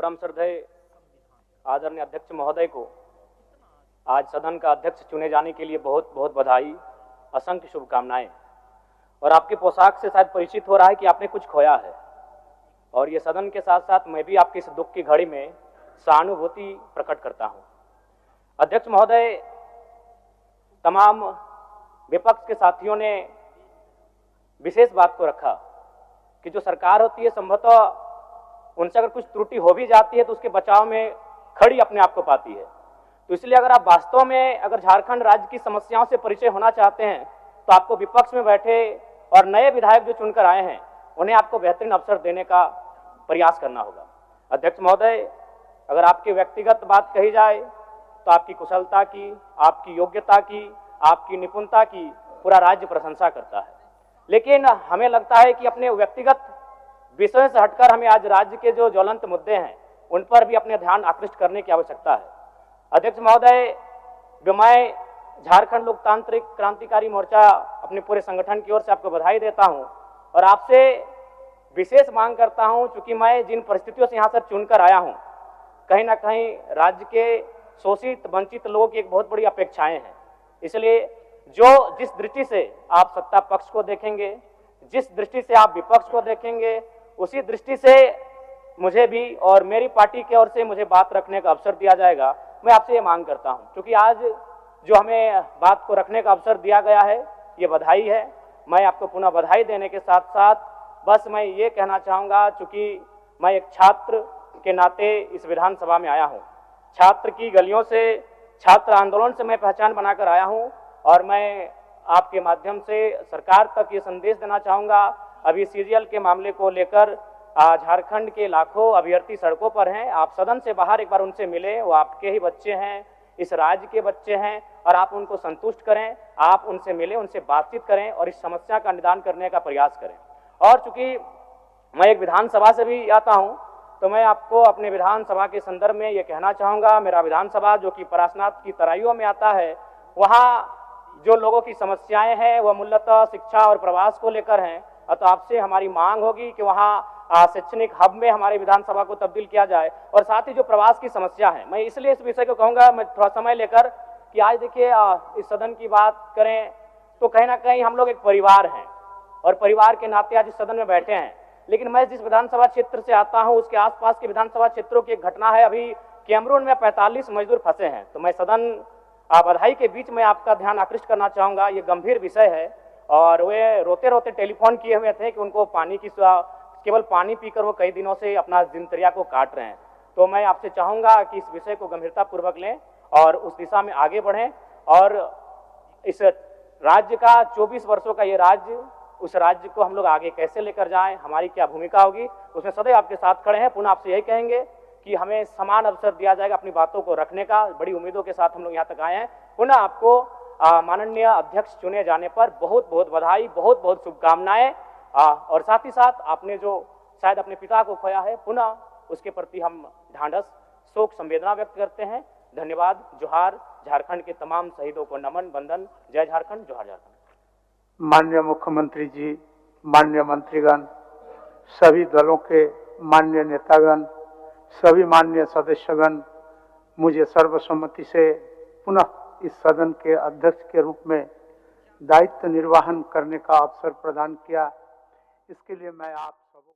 ब्रह्म श्रद्धेय आदरणीय अध्यक्ष महोदय को आज सदन का अध्यक्ष चुने जाने के लिए बहुत बहुत बधाई, असंख्य शुभकामनाएं। और आपके पोशाक से शायद परिचित हो रहा है कि आपने कुछ खोया है, और ये सदन के साथ साथ मैं भी आपकी इस दुख की घड़ी में सहानुभूति प्रकट करता हूं। अध्यक्ष महोदय, तमाम विपक्ष के साथियों ने विशेष बात को रखा कि जो सरकार होती है संभवतः उनसे अगर कुछ त्रुटि हो भी जाती है तो उसके बचाव में खड़ी अपने आप को पाती है। तो इसलिए अगर आप वास्तव में अगर झारखंड राज्य की समस्याओं से परिचय होना चाहते हैं तो आपको विपक्ष में बैठे और नए विधायक जो चुनकर आए हैं उन्हें आपको बेहतरीन अवसर देने का प्रयास करना होगा। अध्यक्ष महोदय, अगर आपकी व्यक्तिगत बात कही जाए तो आपकी कुशलता की, आपकी योग्यता की, आपकी निपुणता की पूरा राज्य प्रशंसा करता है, लेकिन हमें लगता है कि अपने व्यक्तिगत विषयों से हटकर हमें आज राज्य के जो ज्वलंत मुद्दे हैं उन पर भी अपने ध्यान आकृष्ट करने की आवश्यकता है। अध्यक्ष महोदय, मैं झारखंड लोकतांत्रिक क्रांतिकारी मोर्चा अपने पूरे संगठन की ओर से आपको बधाई देता हूं और आपसे विशेष मांग करता हूं, चूंकि मैं जिन परिस्थितियों से यहां से चुनकर आया हूं, कहीं ना कहीं राज्य के शोषित वंचित लोगों की एक बहुत बड़ी अपेक्षाएं हैं। इसलिए जिस दृष्टि से आप सत्ता पक्ष को देखेंगे, जिस दृष्टि से आप विपक्ष को देखेंगे, उसी दृष्टि से मुझे भी और मेरी पार्टी की ओर से मुझे बात रखने का अवसर दिया जाएगा। मैं आपसे ये मांग करता हूं, क्योंकि आज जो हमें बात को रखने का अवसर दिया गया है ये बधाई है। मैं आपको पुनः बधाई देने के साथ साथ बस मैं ये कहना चाहूँगा, चूँकि मैं एक छात्र के नाते इस विधानसभा में आया हूँ, छात्र की गलियों से, छात्र आंदोलन से मैं पहचान बनाकर आया हूँ, और मैं आपके माध्यम से सरकार तक ये संदेश देना चाहूँगा। अभी सीजीएल के मामले को लेकर झारखंड के लाखों अभ्यर्थी सड़कों पर हैं। आप सदन से बाहर एक बार उनसे मिले, वो आपके ही बच्चे हैं, इस राज्य के बच्चे हैं, और आप उनको संतुष्ट करें, आप उनसे मिलें, उनसे बातचीत करें और इस समस्या का निदान करने का प्रयास करें। और चूंकि मैं एक विधानसभा से भी आता हूं, तो मैं आपको अपने विधानसभा के संदर्भ में ये कहना चाहूँगा, मेरा विधानसभा जो कि परासनाथ की तराइयों में आता है, वहाँ जो लोगों की समस्याएं हैं वह मूलतः शिक्षा और प्रवास को लेकर हैं। तो आपसे हमारी मांग होगी कि वहाँ शैक्षणिक हब में हमारे विधानसभा को तब्दील किया जाए, और साथ ही जो प्रवास की समस्या है, मैं इसलिए इस विषय को कहूँगा, मैं थोड़ा समय लेकर, कि आज देखिए इस सदन की बात करें तो कहीं ना कहीं हम लोग एक परिवार हैं और परिवार के नाते आज इस सदन में बैठे हैं। लेकिन मैं जिस विधानसभा क्षेत्र से आता हूं उसके आसपास के विधानसभा क्षेत्रों की एक घटना है। अभी कैमरून में 45 मजदूर फंसे हैं, तो मैं सदन बधाई के बीच में आपका ध्यान आकृष्ट करना चाहूँगा। ये गंभीर विषय है और वे रोते रोते टेलीफोन किए हुए थे कि उनको पानी की, केवल पानी पीकर वो कई दिनों से अपना दिनचर्या को काट रहे हैं। तो मैं आपसे चाहूँगा कि इस विषय को गंभीरतापूर्वक लें और उस दिशा में आगे बढ़ें, और इस राज्य का 24 वर्षों का ये राज्य, उस राज्य को हम लोग आगे कैसे लेकर जाएं, हमारी क्या भूमिका होगी, उसमें सदैव आपके साथ खड़े हैं। पुनः आपसे यही कहेंगे कि हमें समान अवसर दिया जाएगा अपनी बातों को रखने का। बड़ी उम्मीदों के साथ हम लोग यहाँ तक आए हैं। पुनः आपको माननीय अध्यक्ष चुने जाने पर बहुत बहुत बधाई, बहुत बहुत शुभकामनाएं, और साथ ही साथ आपने जो शायद अपने पिता को खोया है, पुनः उसके प्रति हम ढांढस, शोक, संवेदना व्यक्त करते हैं। धन्यवाद। जोहार। झारखंड के तमाम शहीदों को नमन, वंदन। जय झारखंड, जोहार झारखंड। माननीय मुख्यमंत्री जी, माननीय मंत्रीगण, सभी दलों के माननीय नेतागण, सभी माननीय सदस्यगण, मुझे सर्वसम्मति से पुनः इस सदन के अध्यक्ष के रूप में दायित्व निर्वहन करने का अवसर प्रदान किया। इसके लिए मैं आप